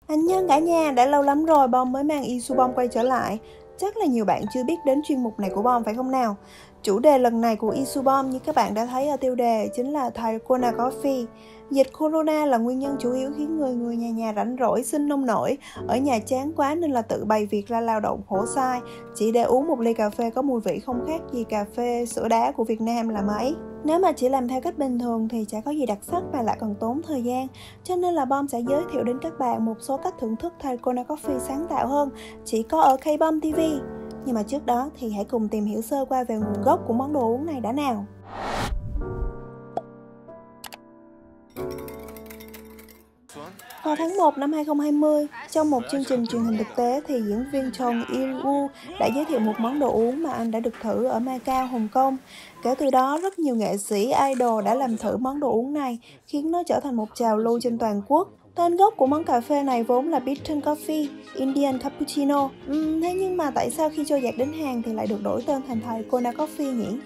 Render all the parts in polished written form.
Anh nhân cả nhà, đã lâu lắm rồi Bom mới mang Isubom quay trở lại. Chắc là nhiều bạn chưa biết đến chuyên mục này của Bom phải không nào? Chủ đề lần này của Isubom như các bạn đã thấy ở tiêu đề chính là Dalgona Coffee. Dịch Corona là nguyên nhân chủ yếu khiến người nhà rảnh rỗi xin nông nổi, ở nhà chán quá nên là tự bày việc ra lao động khổ sai, chỉ để uống một ly cà phê có mùi vị không khác gì cà phê sữa đá của Việt Nam là mấy. Nếu mà chỉ làm theo cách bình thường thì chả có gì đặc sắc mà lại còn tốn thời gian. Cho nên là Bom sẽ giới thiệu đến các bạn một số cách thưởng thức Dalgona Coffee sáng tạo hơn, chỉ có ở K-Bom TV. Nhưng mà trước đó thì hãy cùng tìm hiểu sơ qua về nguồn gốc của món đồ uống này đã nào. Vào tháng 1 năm 2020, trong một chương trình truyền hình thực tế thì diễn viên Jong Il-woo đã giới thiệu một món đồ uống mà anh đã được thử ở Macau, Hồng Kông. Kể từ đó, rất nhiều nghệ sĩ, idol đã làm thử món đồ uống này, khiến nó trở thành một trào lưu trên toàn quốc. Tên gốc của món cà phê này vốn là Bitter Coffee, Indian Cappuccino. Thế nhưng mà tại sao khi trôi dạt đến Hàn thì lại được đổi tên thành Dalgona Coffee nhỉ?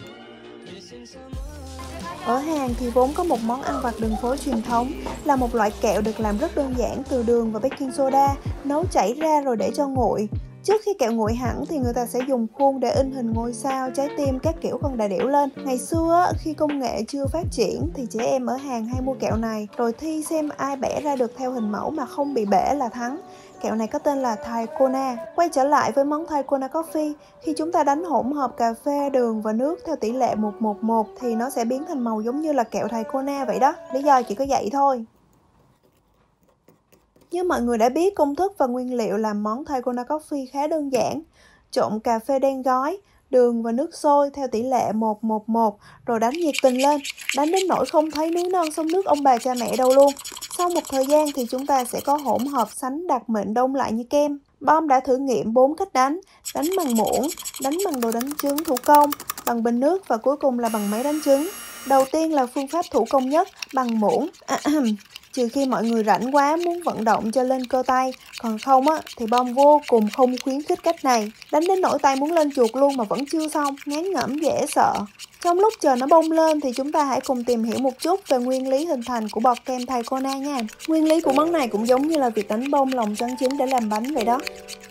Ở Hàn thì vốn có một món ăn vặt đường phố truyền thống là một loại kẹo được làm rất đơn giản từ đường và baking soda, nấu chảy ra rồi để cho nguội. Trước khi kẹo nguội hẳn thì người ta sẽ dùng khuôn để in hình ngôi sao, trái tim, các kiểu con đà điểu lên. Ngày xưa khi công nghệ chưa phát triển thì trẻ em ở Hàn hay mua kẹo này rồi thi xem ai bẻ ra được theo hình mẫu mà không bị bể là thắng. Kẹo này có tên là Dalgona. Quay trở lại với món Dalgona Coffee, khi chúng ta đánh hỗn hợp cà phê, đường và nước theo tỷ lệ 1:1 thì nó sẽ biến thành màu giống như là kẹo Dalgona vậy đó. Lý do chỉ có vậy thôi. Như mọi người đã biết, công thức và nguyên liệu làm món Dalgona Coffee khá đơn giản. Trộn cà phê đen gói, đường và nước sôi theo tỷ lệ 1:1 rồi đánh nhiệt tình lên, đánh đến nỗi không thấy núi non sông nước ông bà cha mẹ đâu luôn. Sau một thời gian thì chúng ta sẽ có hỗn hợp sánh đặc mịn đông lại như kem. Bom đã thử nghiệm 4 cách đánh bằng muỗng, đánh bằng đồ đánh trứng thủ công, bằng bình nước và cuối cùng là bằng máy đánh trứng. Đầu tiên là phương pháp thủ công nhất, bằng muỗng. Trừ khi mọi người rảnh quá muốn vận động cho lên cơ tay, còn không thì Bom vô cùng không khuyến khích cách này. Đánh đến nỗi tay muốn lên chuột luôn mà vẫn chưa xong, ngán ngẩm dễ sợ. Trong lúc chờ nó bông lên thì chúng ta hãy cùng tìm hiểu một chút về nguyên lý hình thành của bọt kem Dalgona nha. Nguyên lý của món này cũng giống như là việc đánh bông lòng trắng trứng để làm bánh vậy đó.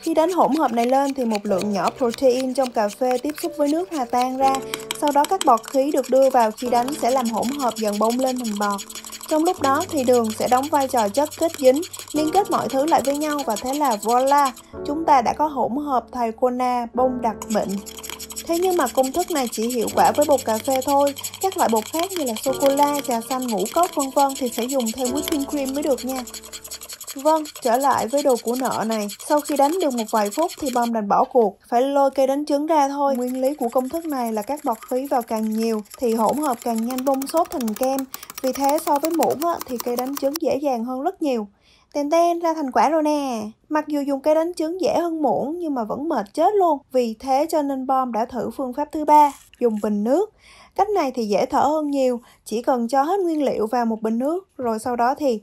Khi đánh hỗn hợp này lên thì một lượng nhỏ protein trong cà phê tiếp xúc với nước hòa tan ra. Sau đó các bọt khí được đưa vào khi đánh sẽ làm hỗn hợp dần bông lên thành bọt. Trong lúc đó thì đường sẽ đóng vai trò chất kết dính, liên kết mọi thứ lại với nhau và thế là voila, chúng ta đã có hỗn hợp Dalgona bông đặc mịn. Thế nhưng mà công thức này chỉ hiệu quả với bột cà phê thôi, các loại bột khác như là sô-cô-la, trà xanh, ngũ cốc vân vân thì phải dùng thêm whipping cream mới được nha. Vâng, trở lại với đồ của nợ này. Sau khi đánh được một vài phút thì Bom đành bỏ cuộc, phải lôi cây đánh trứng ra thôi. Nguyên lý của công thức này là các bọt khí vào càng nhiều thì hỗn hợp càng nhanh bong xốp thành kem. Vì thế so với muỗng thì cây đánh trứng dễ dàng hơn rất nhiều. Tèn ra thành quả rồi nè. Mặc dù dùng cây đánh trứng dễ hơn muỗng nhưng mà vẫn mệt chết luôn. Vì thế cho nên Bom đã thử phương pháp thứ ba, dùng bình nước. Cách này thì dễ thở hơn nhiều, chỉ cần cho hết nguyên liệu vào một bình nước rồi sau đó thì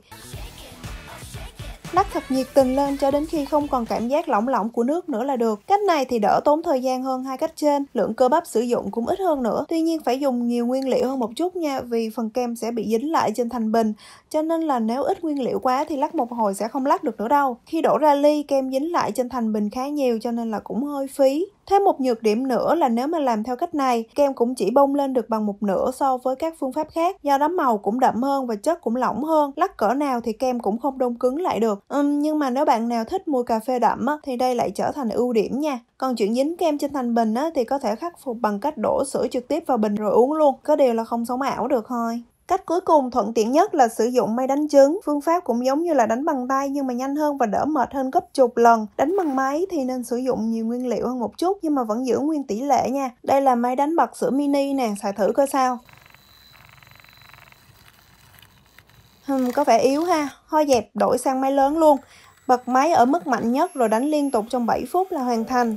lắc thật nhiệt tình lên cho đến khi không còn cảm giác lỏng lỏng của nước nữa là được. Cách này thì đỡ tốn thời gian hơn hai cách trên, lượng cơ bắp sử dụng cũng ít hơn nữa. Tuy nhiên phải dùng nhiều nguyên liệu hơn một chút nha, vì phần kem sẽ bị dính lại trên thành bình. Cho nên là nếu ít nguyên liệu quá thì lắc một hồi sẽ không lắc được nữa đâu. Khi đổ ra ly, kem dính lại trên thành bình khá nhiều cho nên là cũng hơi phí. Thêm một nhược điểm nữa là nếu mà làm theo cách này, kem cũng chỉ bông lên được bằng một nửa so với các phương pháp khác. Do đó màu cũng đậm hơn và chất cũng lỏng hơn. Lắc cỡ nào thì kem cũng không đông cứng lại được. Nhưng mà nếu bạn nào thích mùi cà phê đậm thì đây lại trở thành ưu điểm nha. Còn chuyện dính kem trên thành bình thì có thể khắc phục bằng cách đổ sữa trực tiếp vào bình rồi uống luôn. Có điều là không sống ảo được thôi. Cách cuối cùng thuận tiện nhất là sử dụng máy đánh trứng. Phương pháp cũng giống như là đánh bằng tay nhưng mà nhanh hơn và đỡ mệt hơn gấp chục lần. Đánh bằng máy thì nên sử dụng nhiều nguyên liệu hơn một chút nhưng mà vẫn giữ nguyên tỷ lệ nha. Đây là máy đánh bật sữa mini nè, xài thử coi sao. Có vẻ yếu ha, thôi dẹp đổi sang máy lớn luôn. Bật máy ở mức mạnh nhất rồi đánh liên tục trong 7 phút là hoàn thành.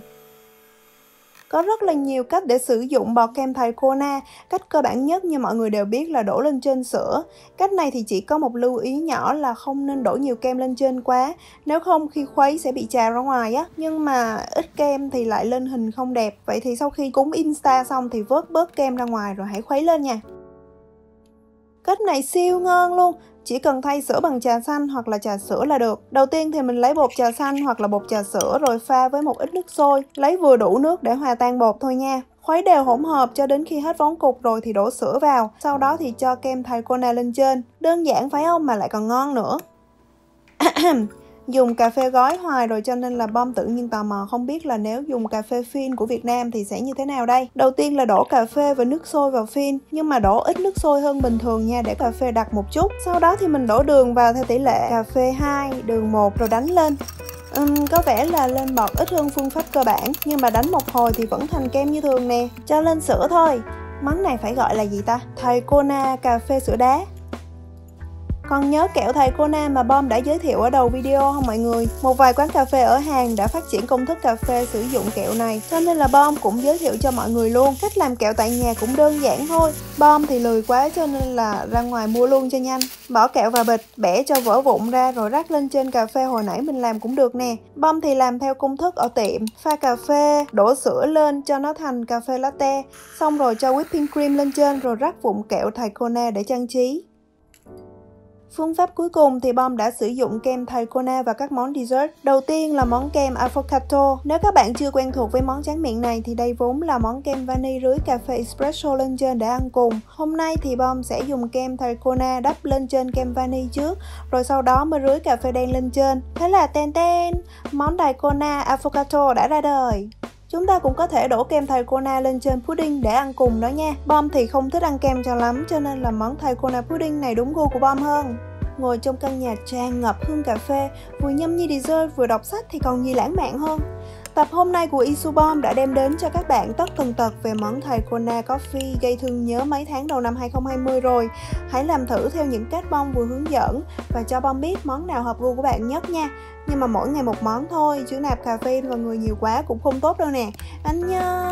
Có rất là nhiều cách để sử dụng bọt kem Dalgona. Cách cơ bản nhất như mọi người đều biết là đổ lên trên sữa. Cách này thì chỉ có một lưu ý nhỏ là không nên đổ nhiều kem lên trên quá. Nếu không khi khuấy sẽ bị trào ra ngoài á. Nhưng mà ít kem thì lại lên hình không đẹp. Vậy thì sau khi cúng Insta xong thì vớt bớt kem ra ngoài rồi hãy khuấy lên nha. Cách này siêu ngon luôn. Chỉ cần thay sữa bằng trà xanh hoặc là trà sữa là được. Đầu tiên thì mình lấy bột trà xanh hoặc là bột trà sữa rồi pha với một ít nước sôi. Lấy vừa đủ nước để hòa tan bột thôi nha. Khuấy đều hỗn hợp cho đến khi hết vón cục rồi thì đổ sữa vào. Sau đó thì cho kem Dalgona lên trên. Đơn giản phải không, mà lại còn ngon nữa. Dùng cà phê gói hoài rồi cho nên là Bom tự nhiên tò mò không biết là nếu dùng cà phê phin của Việt Nam thì sẽ như thế nào đây. Đầu tiên là đổ cà phê và nước sôi vào phin, nhưng mà đổ ít nước sôi hơn bình thường nha, để cà phê đặc một chút. Sau đó thì mình đổ đường vào theo tỷ lệ cà phê 2, đường 1 rồi đánh lên. Có vẻ là lên bọt ít hơn phương pháp cơ bản, nhưng mà đánh một hồi thì vẫn thành kem như thường nè. Cho lên sữa thôi. Món này phải gọi là gì ta? Dalgona cà phê sữa đá. Còn nhớ kẹo Dalgona mà Bom đã giới thiệu ở đầu video không mọi người? Một vài quán cà phê ở Hàn đã phát triển công thức cà phê sử dụng kẹo này, cho nên là Bom cũng giới thiệu cho mọi người luôn. Cách làm kẹo tại nhà cũng đơn giản thôi. Bom thì lười quá cho nên là ra ngoài mua luôn cho nhanh. Bỏ kẹo vào bịch, bẻ cho vỡ vụn ra rồi rắc lên trên cà phê hồi nãy mình làm cũng được nè. Bom thì làm theo công thức ở tiệm, pha cà phê, đổ sữa lên cho nó thành cà phê latte, xong rồi cho whipping cream lên trên rồi rắc vụn kẹo Dalgona để trang trí. Phương pháp cuối cùng thì Bom đã sử dụng kem Dalgona và các món dessert. Đầu tiên là món kem avocado. Nếu các bạn chưa quen thuộc với món tráng miệng này thì đây vốn là món kem vani rưới cà phê espresso lên trên để ăn cùng. Hôm nay thì Bom sẽ dùng kem Dalgona đắp lên trên kem vani trước, rồi sau đó mới rưới cà phê đen lên trên. Thế là ten ten, món Dalgona avocado đã ra đời. Chúng ta cũng có thể đổ kem Dalgona lên trên pudding để ăn cùng đó nha. Bom thì không thích ăn kem cho lắm, cho nên là món Dalgona pudding này đúng gu của Bom hơn. Ngồi trong căn nhà tràn ngập hương cà phê, vừa nhâm nhi dessert vừa đọc sách thì còn gì lãng mạn hơn. Tập hôm nay của Isubom đã đem đến cho các bạn tất tần tật về món Dalgona Coffee gây thương nhớ mấy tháng đầu năm 2020 rồi. Hãy làm thử theo những cách Bom vừa hướng dẫn và cho Bom biết món nào hợp gu của bạn nhất nha. Nhưng mà mỗi ngày một món thôi, chứ nạp caffeine vào người nhiều quá cũng không tốt đâu nè. Anh nhớ.